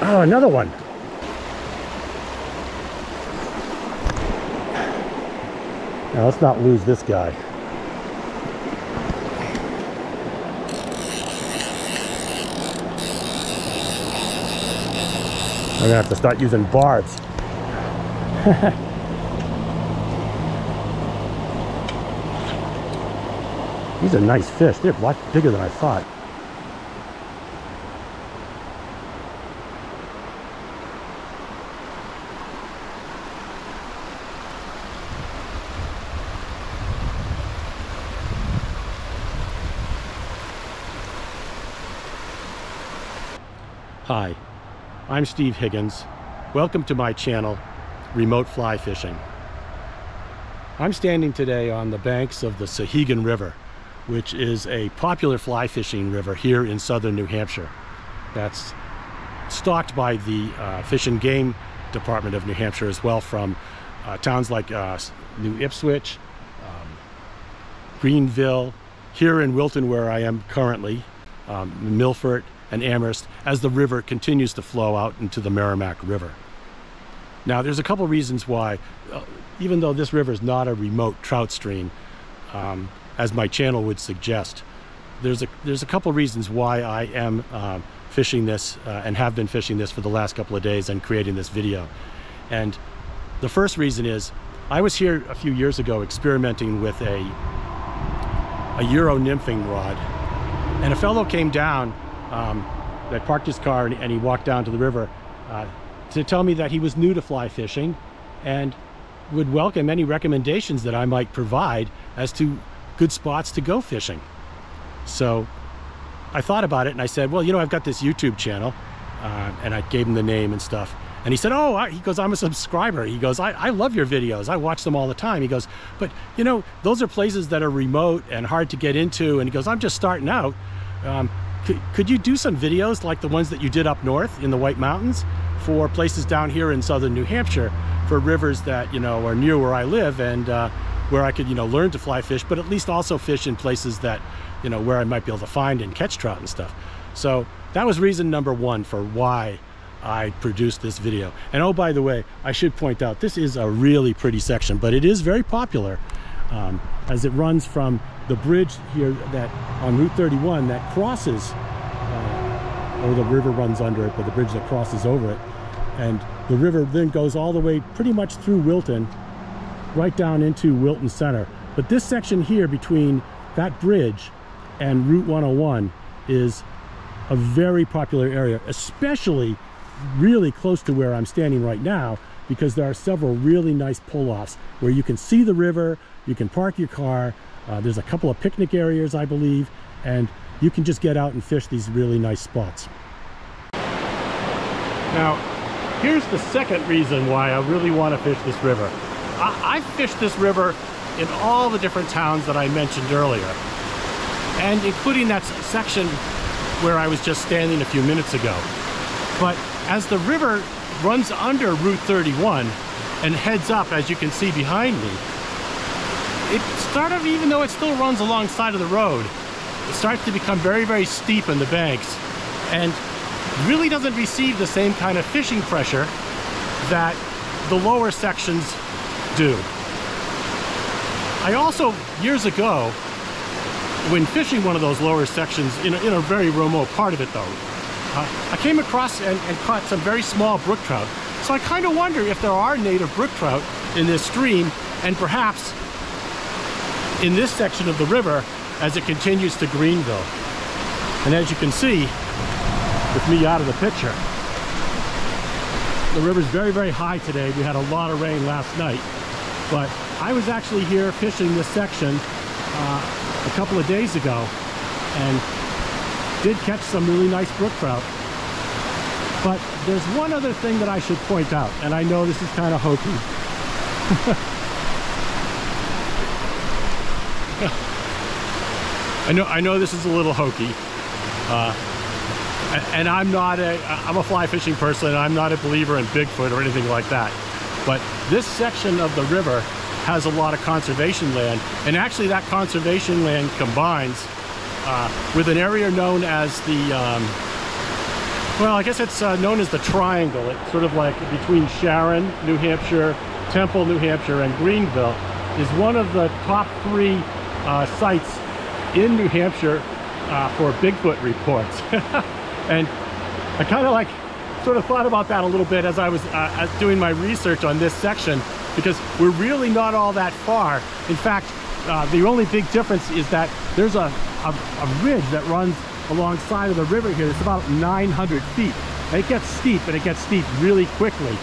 Oh, another one. Now let's not lose this guy. I'm gonna have to start using barbs. These are nice fish. They're a lot bigger than I thought. Hi, I'm Steve Higgins. Welcome to my channel, Remote Fly Fishing. I'm standing today on the banks of the Souhegan River, which is a popular fly fishing river here in southern New Hampshire. That's stocked by the Fish and Game Department of New Hampshire as well, from towns like New Ipswich, Greenville, here in Wilton where I am currently, Milford, and Amherst, as the river continues to flow out into the Merrimack River. Now, there's a couple reasons why, even though this river is not a remote trout stream, as my channel would suggest, there's a couple reasons why I am fishing this and have been fishing this for the last couple of days and creating this video. And the first reason is, I was here a few years ago experimenting with a Euro nymphing rod, and a fellow came down that parked his car and he walked down to the river to tell me that he was new to fly fishing and would welcome any recommendations that I might provide as to good spots to go fishing. So I thought about it and I said, well, you know, I've got this YouTube channel, and I gave him the name and stuff. And he said, oh, he goes, I'm a subscriber. He goes, I love your videos. I watch them all the time. He goes, but you know, those are places that are remote and hard to get into. And he goes, I'm just starting out. Could you do some videos like the ones that you did up north in the White Mountains for places down here in southern New Hampshire, for rivers that, you know, are near where I live and where I could, you know, learn to fly fish, but at least also fish in places that, you know, where I might be able to find and catch trout and stuff. So that was reason number one for why I produced this video. And oh, by the way, I should point out, this is a really pretty section, but it is very popular as it runs from the bridge here that on Route 31 that crosses, or the river runs under it, but the bridge that crosses over it. And the river then goes all the way pretty much through Wilton, right down into Wilton Center. But this section here between that bridge and Route 101 is a very popular area, especially really close to where I'm standing right now, because there are several really nice pull-offs where you can see the river, you can park your car, there's a couple of picnic areas, I believe, and you can just get out and fish these really nice spots. Now, here's the second reason why I really want to fish this river. I've fished this river in all the different towns that I mentioned earlier, and including that section where I was just standing a few minutes ago. But as the river runs under Route 31 and heads up, as you can see behind me, it started, even though it still runs alongside of the road, it starts to become very, very steep in the banks and really doesn't receive the same kind of fishing pressure that the lower sections do. I also, years ago, when fishing one of those lower sections in a very remote part of it though, I came across and caught some very small brook trout. So I kind of wonder if there are native brook trout in this stream, and perhaps in this section of the river as it continues to Greenville. And as you can see, with me out of the picture, the river's very, very high today. We had a lot of rain last night, but I was actually here fishing this section a couple of days ago and did catch some really nice brook trout. But there's one other thing that I should point out, and I know this is kind of hokey. I know this is a little hokey, and I'm a fly fishing person, and I'm not a believer in Bigfoot or anything like that. But this section of the river has a lot of conservation land, and actually that conservation land combines with an area known as the Well, I guess it's known as the Triangle. It's sort of like between Sharon, New Hampshire, Temple, New Hampshire, and Greenville. Is one of the top 3 sites in New Hampshire for Bigfoot reports. And I kind of sort of thought about that a little bit as I was doing my research on this section, because we're really not all that far. In fact, the only big difference is that there's a ridge that runs alongside of the river here. It's about 900 feet. And it gets steep, and it gets steep really quickly.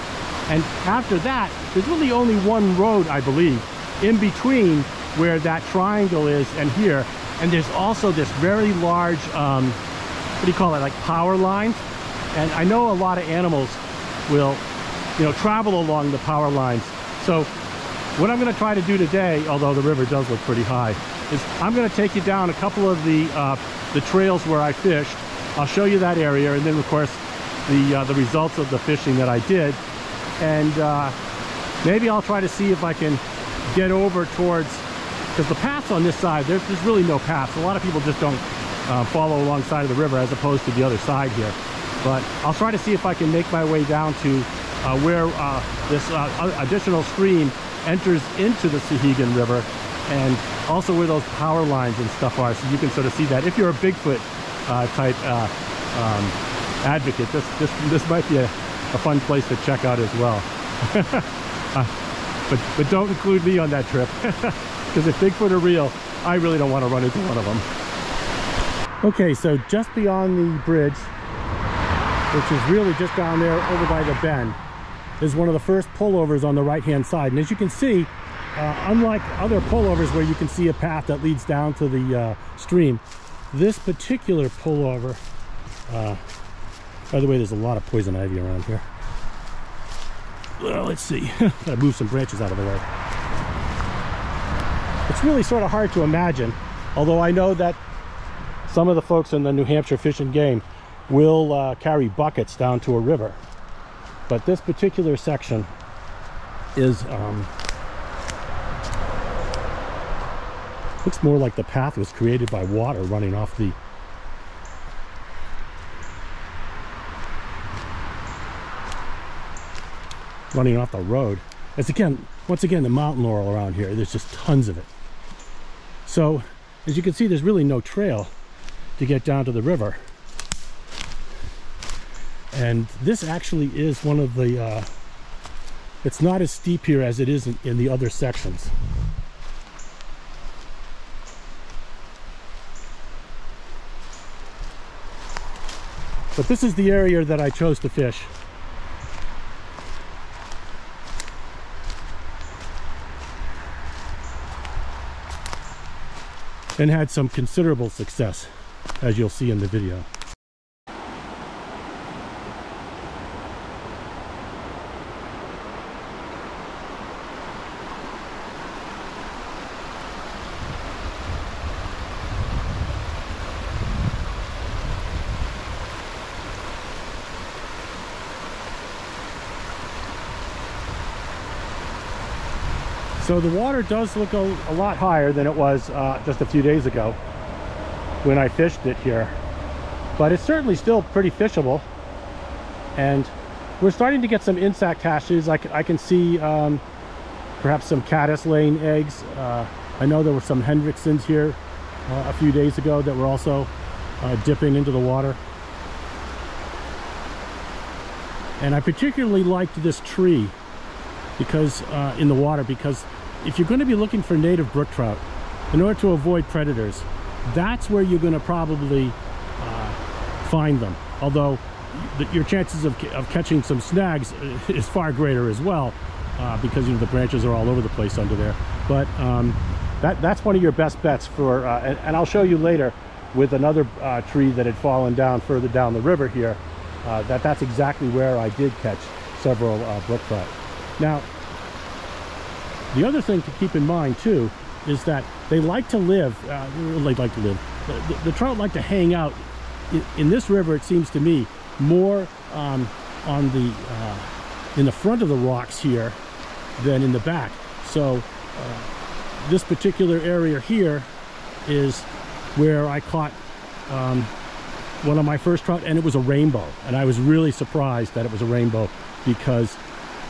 And after that, there's really only one road, I believe, in between where that triangle is and here. And there's also this very large, what do you call it, like power lines. And I know a lot of animals will, travel along the power lines. So what I'm going to try to do today, although the river does look pretty high, is I'm going to take you down a couple of the trails where I fished. I'll show you that area, and then of course the results of the fishing that I did. And maybe I'll try to see if I can get over towards, because the paths on this side, there's really no paths. A lot of people just don't follow alongside of the river as opposed to the other side here. But I'll try to see if I can make my way down to where this additional stream enters into the Souhegan River, and also where those power lines and stuff are, so you can sort of see that. If you're a Bigfoot type advocate, this might be a fun place to check out as well. But don't include me on that trip, because if Bigfoot are real, I really don't want to run into one of them. Okay, so just beyond the bridge, which is really just down there over by the bend, is one of the first pullovers on the right hand side. And as you can see, unlike other pullovers where you can see a path that leads down to the stream, this particular pullover, by the way, there's a lot of poison ivy around here. Well, let's see. Gotta move some branches out of the way. It's really sort of hard to imagine, although I know that some of the folks in the New Hampshire Fish and Game will carry buckets down to a river. But this particular section is looks more like the path was created by water running off the road. As once again, the mountain laurel around here, there's just tons of it. So as you can see, there's really no trail to get down to the river. And this actually is one of the, it's not as steep here as it is in the other sections. But this is the area that I chose to fish. And had some considerable success, as you'll see in the video. So the water does look a lot higher than it was just a few days ago when I fished it here. But it's certainly still pretty fishable. And we're starting to get some insect hatches. I can see perhaps some caddis laying eggs. I know there were some Hendricksons here a few days ago that were also dipping into the water. And I particularly liked this tree because in the water, because if you're going to be looking for native brook trout, in order to avoid predators, that's where you're going to probably find them. Although your chances of catching some snags is far greater as well, because the branches are all over the place under there. But that's one of your best bets for, and I'll show you later with another tree that had fallen down further down the river here, that's exactly where I did catch several brook trout. Now, the other thing to keep in mind too is that they like to live, the trout like to hang out in this river, it seems to me, more in the front of the rocks here than in the back. So this particular area here is where I caught one of my first trout, and it was a rainbow. And I was really surprised that it was a rainbow, because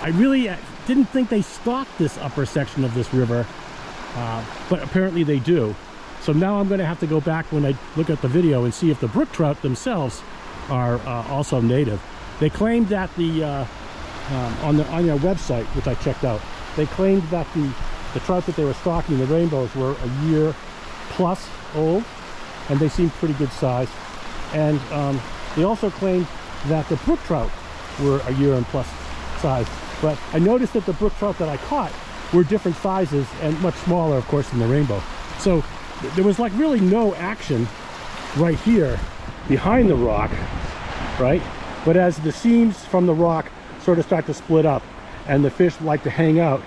I really didn't think they stocked this upper section of this river, but apparently they do. So now I'm going to have to go back when I look at the video and see if the brook trout themselves are also native. They claimed that on their website, which I checked out, they claimed that the trout that they were stocking, the rainbows, were a year plus old, and they seemed pretty good size. And they also claimed that the brook trout were a year and plus size. But I noticed that the brook trout that I caught were different sizes and much smaller, of course, than the rainbow. So there was like really no action right here behind the rock, right? But as the seams from the rock sort of start to split up and the fish like to hang out,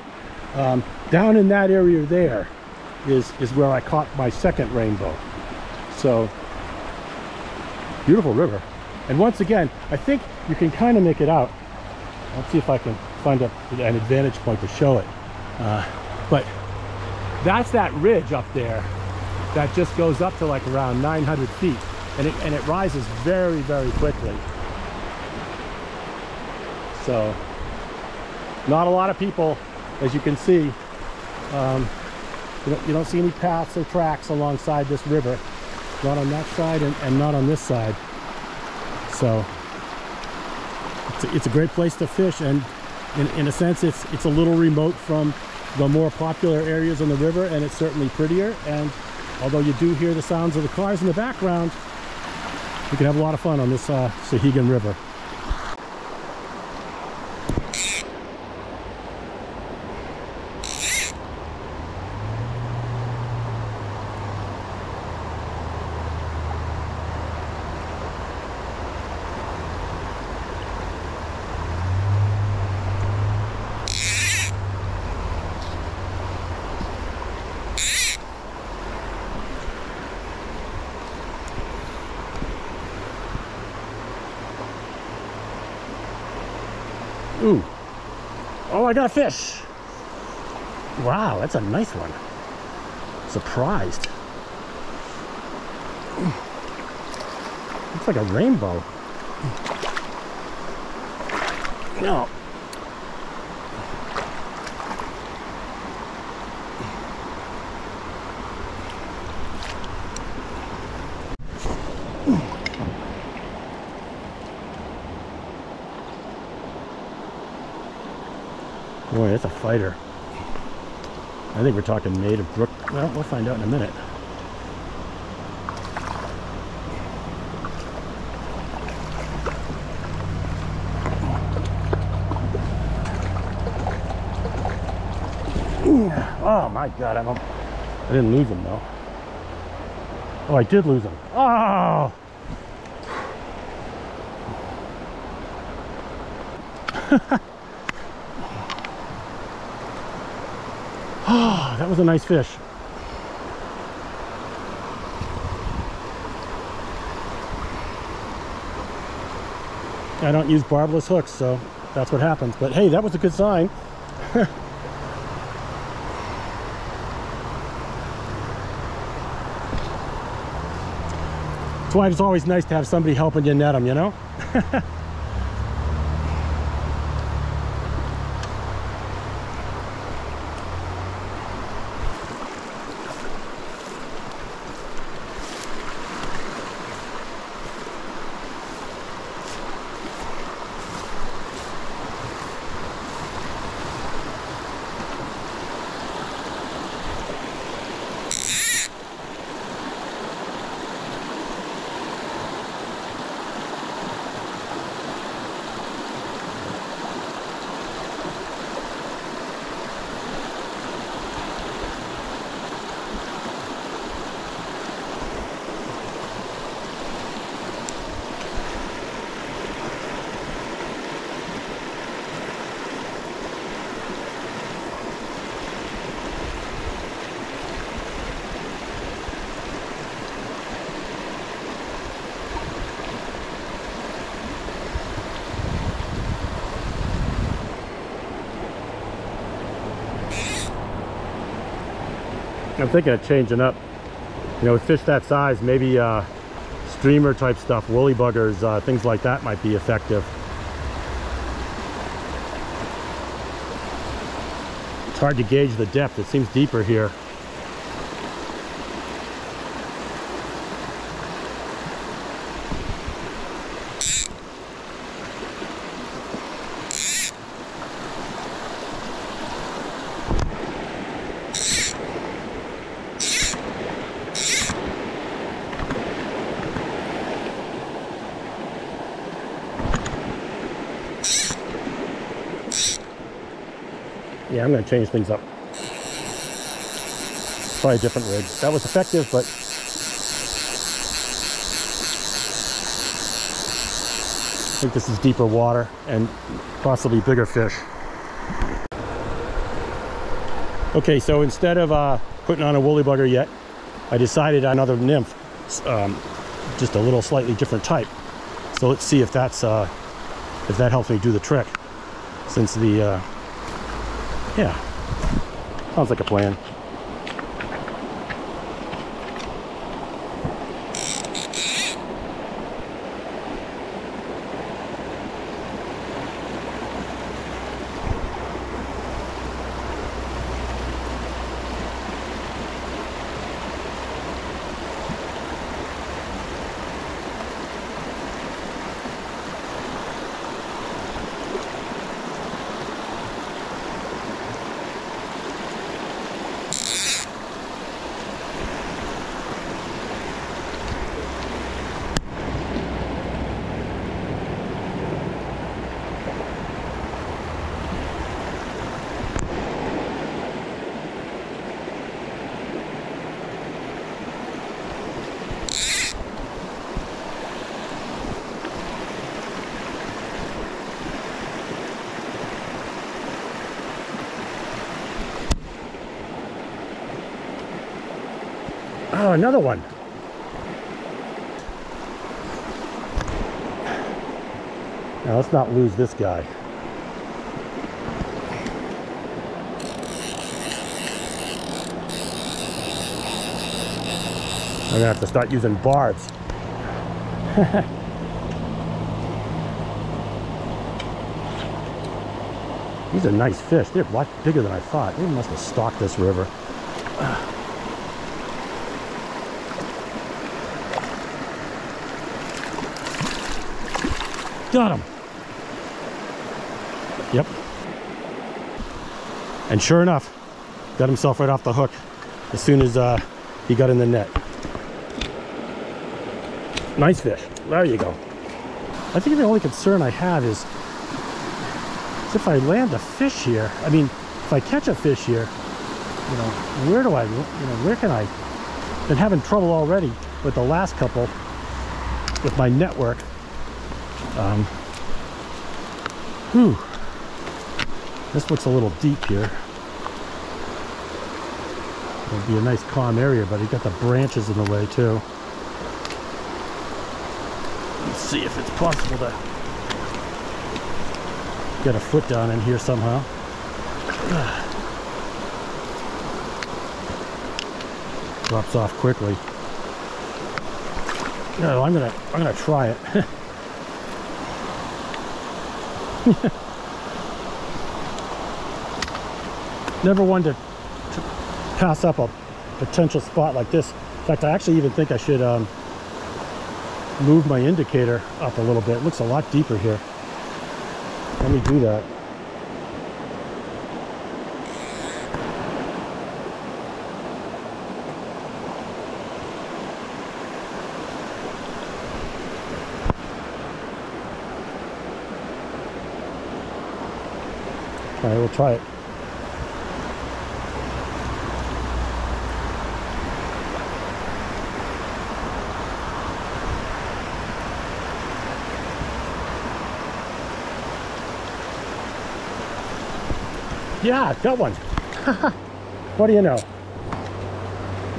down in that area there is where I caught my second rainbow. So beautiful river. And once again, I think you can kind of make it out. Let's see if I can find an advantage point to show it. But that's that ridge up there that just goes up to like around 900 feet, and it rises very, very quickly. So not a lot of people, as you can see, you don't see any paths or tracks alongside this river, not on that side and not on this side. So it's a great place to fish, and in a sense it's a little remote from the more popular areas on the river, and it's certainly prettier. And although you do hear the sounds of the cars in the background, you can have a lot of fun on this Souhegan River. Ooh. Oh, I got a fish. Wow, that's a nice one. Surprised. Looks like a rainbow. No. Boy, that's a fighter. I think we're talking native brook. Well, we'll find out in a minute. Oh my God, I didn't lose him though. Oh, I did lose him. Oh! Oh, that was a nice fish. I don't use barbless hooks, so that's what happens. But hey, that was a good sign. That's why it's always nice to have somebody helping you net them, you know? I'm thinking of changing up. You know, with fish that size, maybe streamer type stuff, woolly buggers, things like that might be effective. It's hard to gauge the depth. It seems deeper here. Yeah, I'm going to change things up. Try a different rig. That was effective, but I think this is deeper water and possibly bigger fish. Okay, so instead of putting on a woolly bugger yet, I decided on another nymph, just a little slightly different type. So let's see if that's if that helps me do the trick. Since the yeah, sounds like a plan. Oh, another one. Now let's not lose this guy. I'm gonna have to start using barbs. These are nice fish. They're a lot bigger than I thought. They must have stocked this river. Got him. Yep. And sure enough, got himself right off the hook as soon as he got in the net. Nice fish. There you go. I think the only concern I have is if I land a fish here, I mean, if I catch a fish here, you know, where do I, you know, where can I? Been having trouble already with the last couple with my network. This looks a little deep here. It'll be a nice calm area, but you got the branches in the way too. Let's see if it's possible to get a foot down in here somehow. Drops off quickly. No, I'm gonna try it. Never one to pass up a potential spot like this. In fact, I actually even think I should move my indicator up a little bit. It looks a lot deeper here. Let me do that. All right, we'll try it. Yeah, got one. What do you know?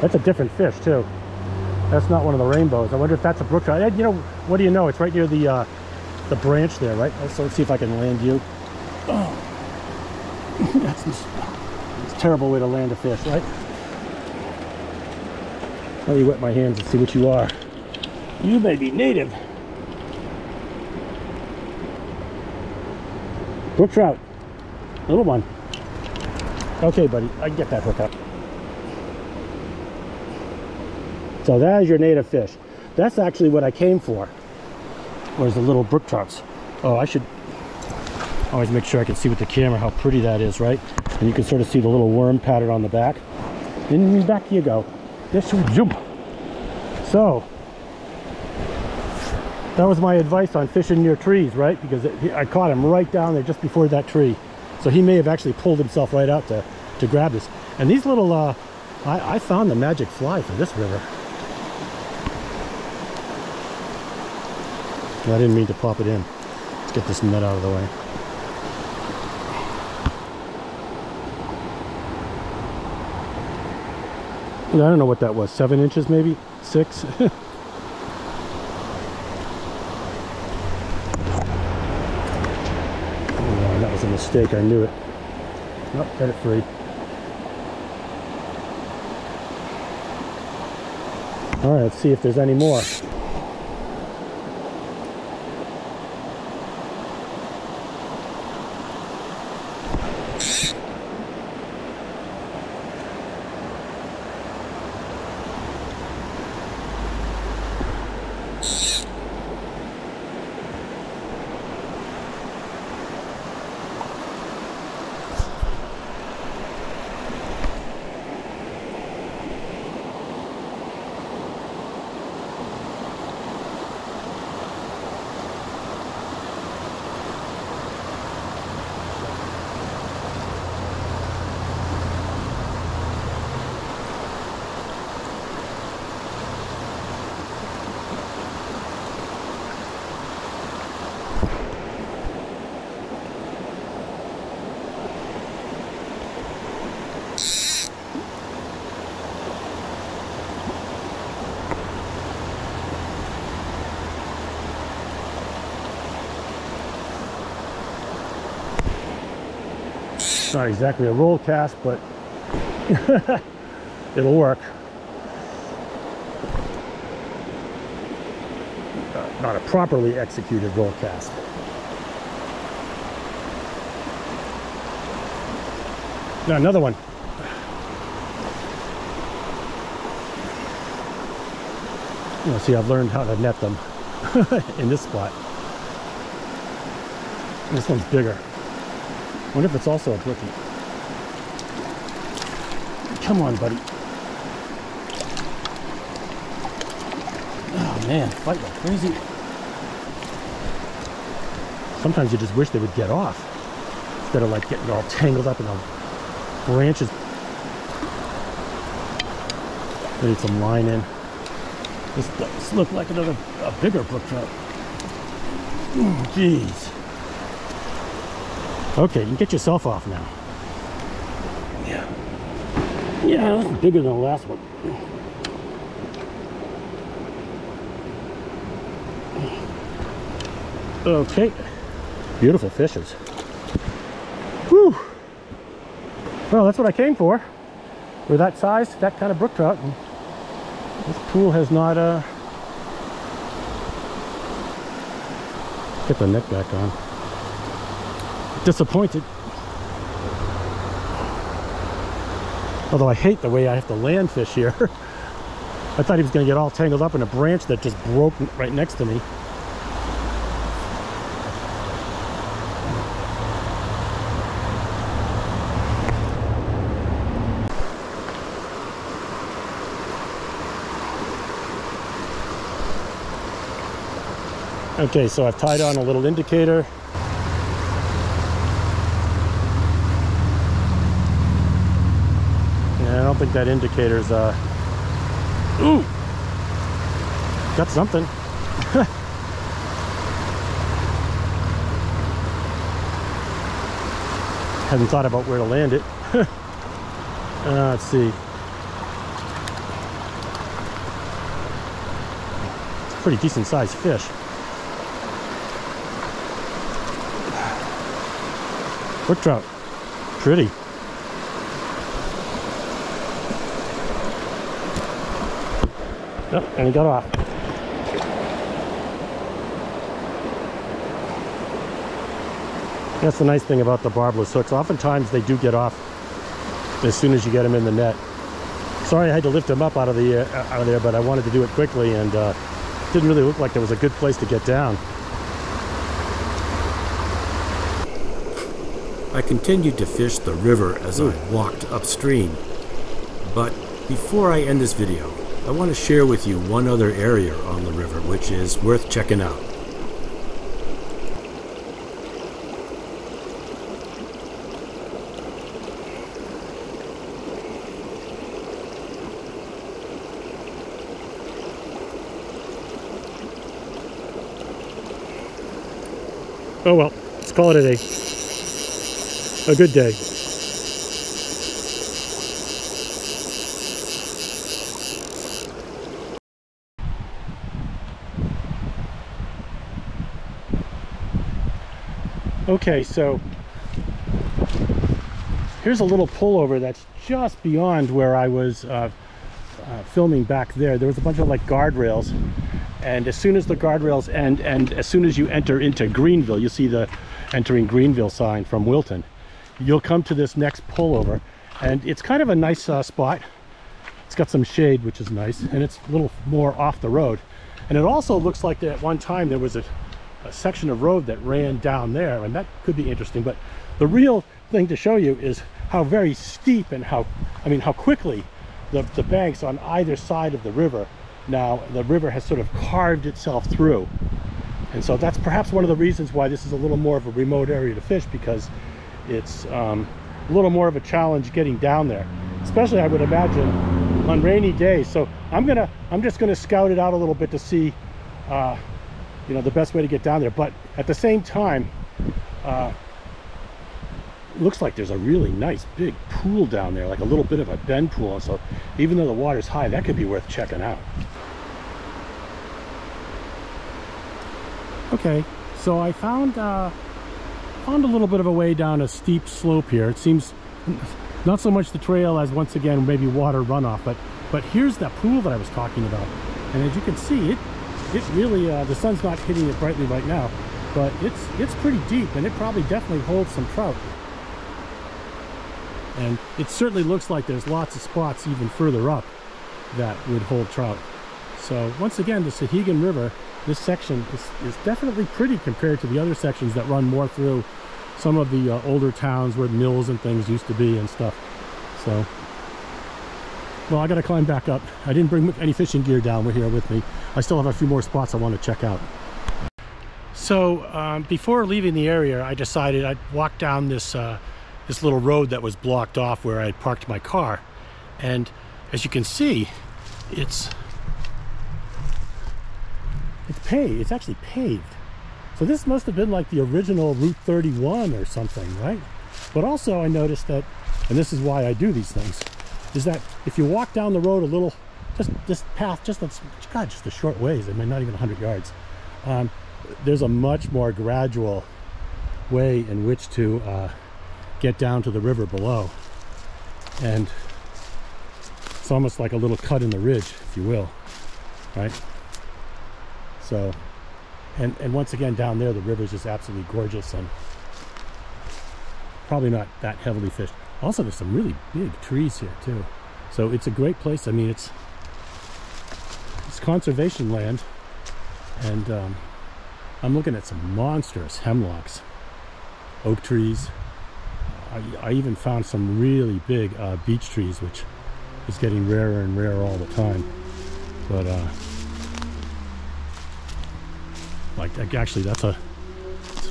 That's a different fish too. That's not one of the rainbows. I wonder if that's a brook trout. You know, what do you know? It's right near the branch there, right? So let's see if I can land you. Oh. That's a terrible way to land a fish, right? Let me wet my hands and see what you are. You may be native. Brook trout. Little one. Okay, buddy, I can get that hook up. So that is your native fish. That's actually what I came for. Was the little brook trouts. Oh, I should always make sure I can see with the camera how pretty that is, right? And you can sort of see the little worm pattern on the back. And back you go. This will jump. So that was my advice on fishing near trees, right? Because I caught him right down there just before that tree. So he may have actually pulled himself right out to grab this. And these little, I found the magic fly for this river. I didn't mean to pop it in. Let's get this net out of the way. I don't know what that was, 7 inches maybe? 6? That was a mistake, I knew it. Nope, get it free. Alright, let's see if there's any more. Not exactly a roll cast, but it'll work. Not a properly executed roll cast. Now another one. You know, see, I've learned how to net them in this spot. This one's bigger. I wonder if it's also a brookie. Come on, buddy. Oh man, fight like crazy. Sometimes you just wish they would get off instead of like getting all tangled up in the branches. Need some line in. This does look like a bigger brook trout. Jeez. Okay, you can get yourself off now. Yeah, that's bigger than the last one. Okay, beautiful fishes. Whew. Well, that's what I came for. For that size, that kind of brook trout. And this pool has not get the net back on. Disappointed. Although I hate the way I have to land fish here. I thought he was going to get all tangled up in a branch that just broke right next to me. Okay, so I've tied on a little indicator. I don't think that indicator's ooh, got something. Hadn't thought about where to land it. Let's see. It's a pretty decent sized fish. Brook trout, pretty. Yep, and he got off. That's the nice thing about the barbless hooks. Oftentimes they do get off as soon as you get them in the net. Sorry I had to lift them up out of there, but I wanted to do it quickly, and it didn't really look like there was a good place to get down. I continued to fish the river as I walked upstream. But before I end this video, I want to share with you one other area on the river which is worth checking out. Oh well, let's call it a day. A good day. Okay, so here's a little pullover that's just beyond where I was filming back there. There was a bunch of like guardrails, and as soon as the guardrails end, and as soon as you enter into Greenville, you see the entering Greenville sign from Wilton, you'll come to this next pullover, and it's kind of a nice spot. It's got some shade, which is nice, and it's a little more off the road. And it also looks like that at one time there was a section of road that ran down there, and that could be interesting. But the real thing to show you is how very steep and how quickly the banks on either side of the river, now the river has sort of carved itself through. And so that's perhaps one of the reasons why this is a little more of a remote area to fish, because it's a little more of a challenge getting down there, especially I would imagine on rainy days. So I'm just gonna scout it out a little bit to see you know, the best way to get down there. But at the same time, looks like there's a really nice big pool down there, like a little bit of a bend pool. And so even though the water's high, that could be worth checking out. Okay, so I found a little bit of a way down a steep slope here. It seems not so much the trail as, once again, maybe water runoff, but here's that pool that I was talking about. And as you can see, it really the sun's not hitting it brightly right now, but it's pretty deep, and it probably definitely holds some trout. And it certainly looks like there's lots of spots even further up that would hold trout. So once again, the Souhegan River, this section is definitely pretty compared to the other sections that run more through some of the older towns where mills and things used to be and stuff. So, well, I gotta climb back up. I didn't bring any fishing gear down here with me. I still have a few more spots I want to check out. So before leaving the area, I decided I'd walk down this this little road that was blocked off where I parked my car. And as you can see, it's paved. It's actually paved. So this must have been like the original Route 31 or something, right? But also I noticed that, and this is why I do these things, is that if you walk down the road a little, just this path, just a short ways, I mean, not even 100 yards, there's a much more gradual way in which to get down to the river below. And it's almost like a little cut in the ridge, if you will, right? So, and once again, down there, the river's just absolutely gorgeous and probably not that heavily fished. Also, there's some really big trees here too. So it's a great place. I mean, it's conservation land, and I'm looking at some monstrous hemlocks, oak trees. I even found some really big beech trees, which is getting rarer and rarer all the time. But like actually, it's a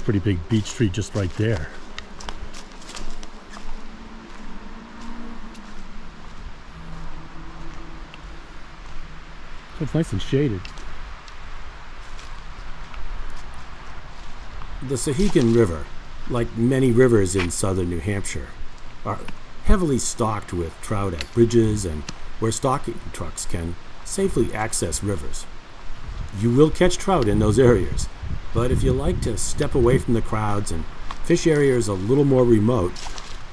pretty big beech tree just right there. So it's nice and shaded. The Souhegan River, like many rivers in southern New Hampshire, are heavily stocked with trout at bridges and where stocking trucks can safely access rivers. You will catch trout in those areas, but if you like to step away from the crowds and fish areas a little more remote,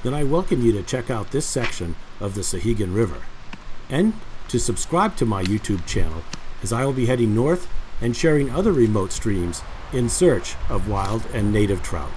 then I welcome you to check out this section of the Souhegan River, and to subscribe to my YouTube channel, as I will be heading north and sharing other remote streams in search of wild and native trout.